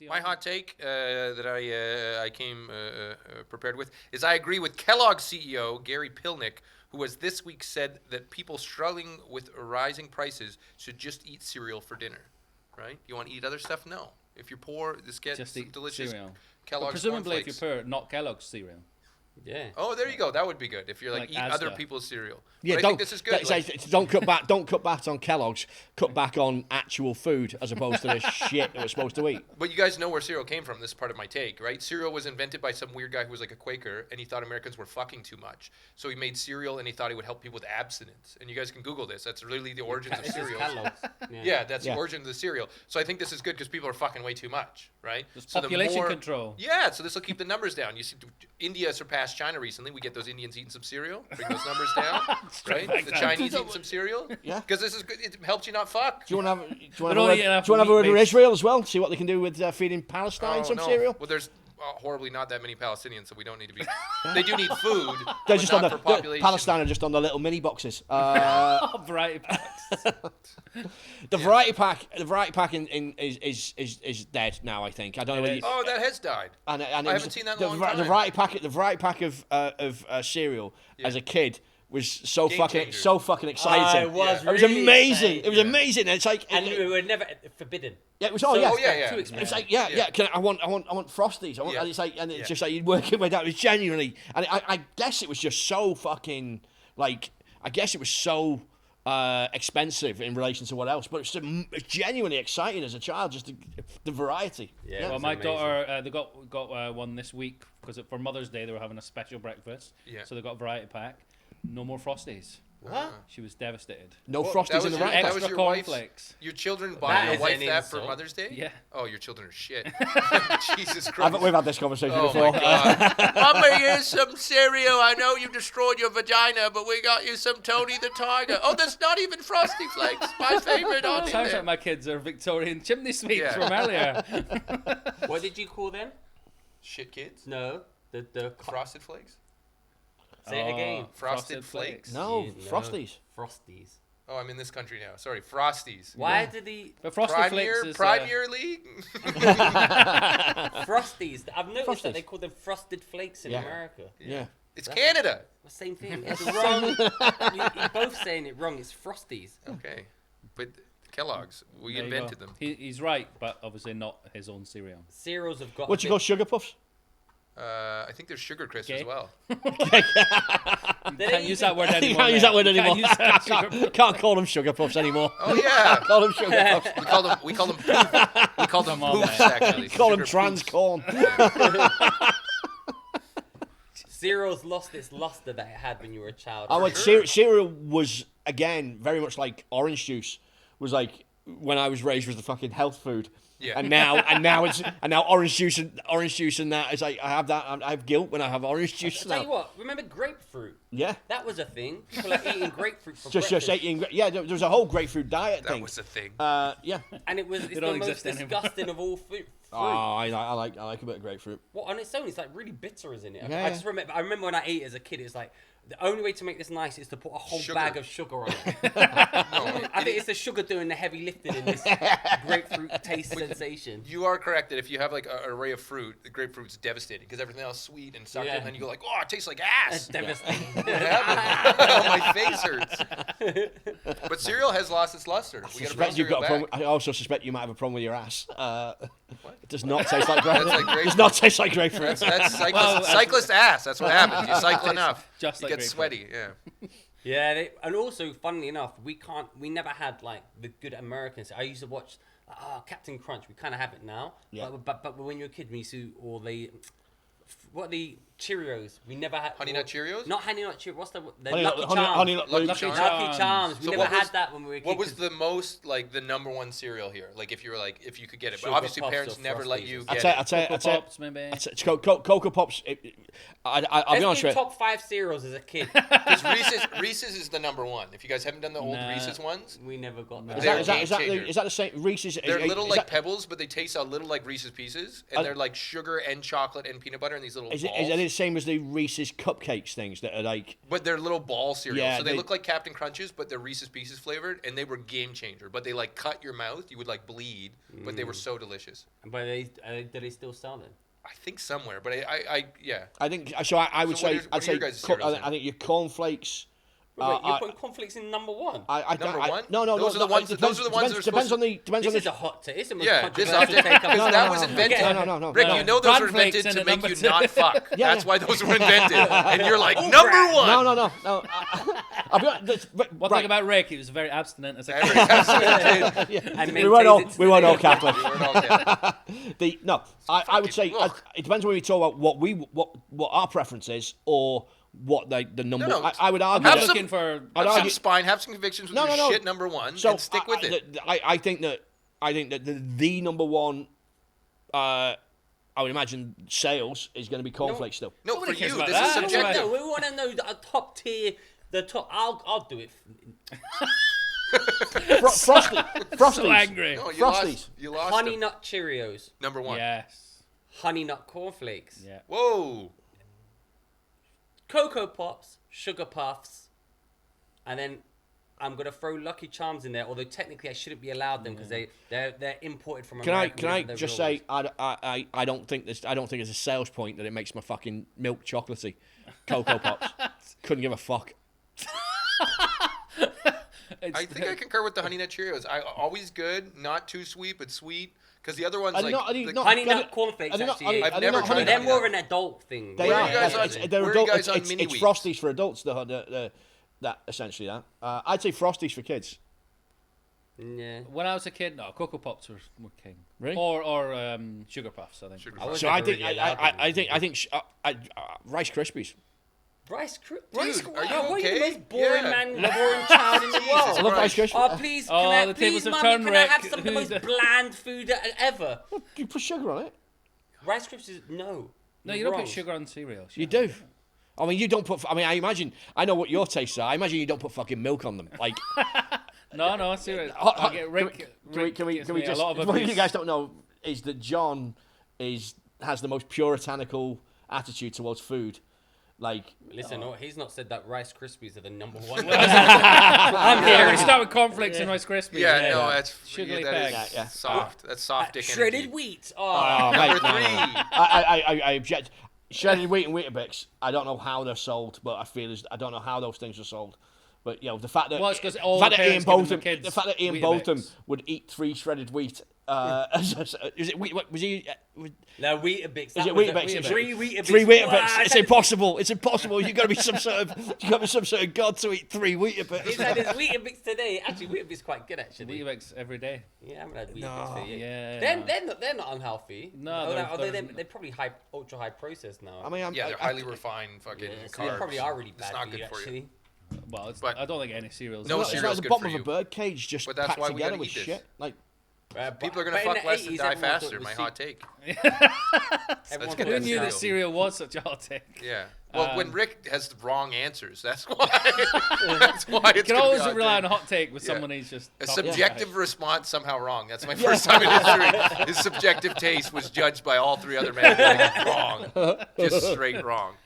My hot take that I came prepared with is I agree with Kellogg CEO Gary Pilnick, who has this week said that people struggling with rising prices should just eat cereal for dinner. Right? You want to eat other stuff? No. If you're poor, just get some delicious cereal. Kellogg's presumably, cornflakes. if you're poor, not Kellogg's cereal. Yeah. Oh, there you go. That would be good if you're like eat other Asda. people's cereal. Yeah, but I think this is good. Don't cut back. Don't cut back on Kellogg's. Cut back on actual food as opposed to this shit that we're supposed to eat. But you guys know where cereal came from. This is part of my take, right? Cereal was invented by some weird guy who was like a Quaker, and he thought Americans were fucking too much. So he made cereal, and he thought he would help people with abstinence. And you guys can Google this. That's really the origins of cereal. Yeah, that's the origin of the cereal. So I think this is good because people are fucking way too much, right? There's so population control. Yeah, so this will keep the numbers down. You see, India surpassed China recently. We get those Indians eating some cereal, bring those numbers down, right? The Chinese eating some cereal. Yeah. Because this is good. It helps you not fuck. Do you want to have a word with Israel as well? See what they can do with feeding Palestine some cereal? Well, there's horribly not that many Palestinians, so we don't need to be. They do need food. They're just on for population. Palestine are just on the little mini boxes. Variety packs. The variety pack is dead now. I think. I don't know. Oh, that has died. And I haven't seen that in a long time. The variety pack of cereal as a kid was so Game fucking changer. exciting. It was It was really amazing. exciting. It was amazing. And it's like And we were never forbidden. yeah, it was Too It expensive. was like I want Frosties. And it's like it's just like you'd work your way down. It was genuinely, and I guess it was just so fucking like it was so expensive in relation to what else, but it's genuinely exciting as a child. Just the variety. Yeah. Well, my daughter, they got one this week because for Mother's Day they were having a special breakfast. Yeah. So they got a variety pack. No more Frosties. What? She was devastated. No Frosties in the variety That pack. was your cornflakes. Your children That buy your is wife an that for insult. Mother's Day? Yeah. Oh, your children are shit. Jesus Christ. We've had this conversation Oh before. my God. Mama, here's some cereal. I know you destroyed your vagina, but we got you some Tony the Tiger. Oh, that's not even Frosty Flakes. My favorite on Sounds there. like my kids are Victorian chimney sweeps Yeah. from earlier. What did you call them? Shit kids. No. The Frosted Flakes. Say it again. Frosted Flakes. No, Yeah, Frosties. Frosties. Oh, I'm in this country now. Sorry, Frosties. Why did he But Frosted Flakes is Premier League. Frosties? I've noticed Frosties. that they call them Frosted Flakes in Yeah. America. Yeah. It's Canada. The same thing. It's wrong. You're both saying it wrong. It's Frosties. Okay, but Kellogg's, we There you invented go. them. He's right, but obviously not his own cereal. Cereals have got. What you call Sugar Puffs? I think there's Sugar Crisp Okay. as well. Can't use that word You anymore. can't use that word Can't anymore. use that sugar- Can't call them Sugar Puffs anymore. Oh yeah, Call them Sugar Puffs. we call them poof. We call them Come on, poofs man. actually. Call them Sugar trans poofs. corn. Cereals lost its luster that it had when you were a child. Cereal was again very much like orange juice. Was like when I was raised was the fucking health food. Yeah. And now orange juice and that is like I have guilt when I have orange juice I'll tell now. you what. Remember grapefruit? Yeah. That was a thing. People are eating grapefruit for Just breakfast. eating. Yeah, there was a whole grapefruit diet That thing. was a thing. Yeah. And it's They the don't most exist anymore. disgusting of all fruit. Oh, I like a bit of grapefruit. What on its own? It's like really bitter, isn't it? Yeah. I remember when I ate it as a kid. It's like the only way to make this nice is to put a whole Sugar. bag of sugar on it. No, I think it's the sugar doing the heavy lifting in this grapefruit taste sensation. you are correct that if you have like an array of fruit, the grapefruit's devastating because everything else is sweet and succulent, Yeah. and then you go like, oh, it tastes like That's ass. devastating. What happened? Oh, my face hurts. But cereal has lost its luster. We got to bring cereal back. I also suspect you might have a problem with your ass. What? It does not taste like grapefruit. That's like It does not taste like grapefruit. That's cyclist ass. That's what happens. You cycle enough, just you like get grapefruit. sweaty. Yeah. Yeah, and also, funnily enough, we never had like the good Americans. I used to watch Captain Crunch. We kind of have it now. Yeah. But when you were a kid, we used to, or what are the Cheerios? We never had Honey Nut Cheerios? Not Honey Nut Cheerios. What's the Honey Lucky Nut- Charms? Honey Nut- Lucky Lucky Charms. Lucky Charms. We So never what had was- that when we were kids. What was the most like the number one cereal here? Like if you were like if you could get it, but Sugar obviously Puffs parents or never let Frosties you or get I'll it. tell you. Cocoa Pops, maybe. It's Cocoa Pops. I'll be honest Let's do with you. top 5 cereals as a kid. Because Reese's is the number one. If you guys haven't done the old Nah. Reese's ones, We never got They're that. Is that the same Reese's? they're is little like that, pebbles, but they taste a little like Reese's Pieces, and they're like sugar and chocolate and peanut butter in these little is balls. it same as the Reese's cupcakes things that are like. But they're little ball cereals, Yeah, so they look like Captain Crunches, but they're Reese's Pieces flavored, and they were game changer. But they like cut your mouth; you would like bleed, but they were so delicious. But do they still sell them? I think somewhere, but I yeah. I think so. I would So what say are- what I'd are say your guys' cereals then? I think your cornflakes. Wait, you're putting cornflakes in number one. Number one? No. Those are the ones. Those are the ones that are Depends supposed on the. Depends on This is the. a hot take. This is the most Yeah, this controversial take because I've that ever was heard. invented. No. Rick, No. you know those were Cornflakes invented in to at make number you two. not fuck. Yeah, That's yeah. why those were invented. And you're like, number one. No. I'll be honest, One thing about Rick, he was very abstinent as a kid. And we weren't all maintains it to we weren't the all day. Catholic. We weren't all Catholic. I would say Fucking look. it depends when we talk about what our preference is or what the number. No. I would argue. Have I'm that- some- looking for. I'd Have some argue- spine, have some convictions with No, your no. shit number one, So and stick with it. I think that the number one. I would imagine sales is going to be cornflakes still. No, Nobody for cares you, about this is that. subjective. No, we want to know the top tier. The top. I'll do it. Frosties. So angry. No, Frosties. You lost Honey them. Nut Cheerios. Number one. Yes. Honey Nut Cornflakes. Yeah. Whoa. Cocoa Pops. Sugar Puffs. And then I'm gonna throw Lucky Charms in there. Although technically I shouldn't be allowed them because they're imported from Can I America. can I just say I don't think it's a sales point that it makes my fucking milk chocolatey. Cocoa Pops. Couldn't give a fuck. I think I concur with the Honey Nut Cheerios. Always good, not too sweet, but sweet. Because the other ones, Are they like, not- are they the- not- Honey Are Nut Cornflakes. are they not- Actually, are they- I've are they never not tried honey they're Honey nut? more Nut. of an adult thing. They Where are. are you guys on- They're where are you adult. guys on It's mini wheats? Frosties for adults. That essentially that. I'd say Frosties for kids. Yeah. When I was a kid, no, Cocoa Pops were king. Really? Or Sugar Puffs, I think. Sugar I was So I never think really allowed I them. think Rice Krispies. Rice Krispies. Dude, are you What are you okay? the most boring Yeah. man, boring child in the Jesus world? I love Rice Christ. Krispies. Oh, please, Oh, can I, the please, tables have mummy, turned, can I Rick. have some of the most bland food ever? You put sugar on it. Rice Krispies, no. No, You're you don't wrong. put sugar on cereals. You do. I mean, you don't put. I mean, I imagine. I know what your tastes are. I imagine you don't put fucking milk on them. Like, No, cereal. hot- Rick, can we gives can we me just? a lot of What you abuse. guys don't know is that John has the most puritanical attitude towards food. Like, Listen, no, he's not said that Rice Krispies are the number one. I'm here. We start with cornflakes and Rice Krispies. Yeah, no, that's Sugar that Peg. is Yeah. soft. That's soft dick Shredded energy. wheat. oh, Number mate, no, no, no. three. I object. Shredded wheat and Weetabix. I don't know how they're sold, but I don't know how those things are sold. But the fact that Well, it's 'cause all the fact the that Ian parents give them Botham, the kids the fact that Ian Weetabix. Botham would eat 3 shredded wheat. Is it wheat? Was he? No, Weetabix. Is it Weetabix? Three Weetabix. 3 Weetabix. Wow, It's impossible. It's impossible. You've got to be some sort of god to eat 3 He's Weetabix. had his Weetabix today. Actually, Weetabix is quite good. Actually, Weetabix every day. yeah, I haven't had Weetabix No. today. Yeah, They're not unhealthy. No, although they're- they're probably ultra high processed now. I mean, Yeah, they're highly refined fucking yeah, so carbs. they probably are really bad It's not for you, good for you. actually. Well, But- I don't think any cereals. No are. it's like cereal's the good bottom for of a you. bird cage just But that's packed why we together gotta with eat this. shit. Like, People are but gonna in fuck the less and 80s, die everyone thought faster. it My was hot take. Everyone That's thought good. Who it knew was that cereal was such a hot take? Yeah. Well, when Rick has the wrong answers, that's why. That's why it's You can gonna always be hot rely take. on a hot take with Yeah. someone who's just A talking subjective shit. response somehow wrong. That's my first time in history. His subjective taste was judged by all 3 other men. Like, wrong. Just straight wrong.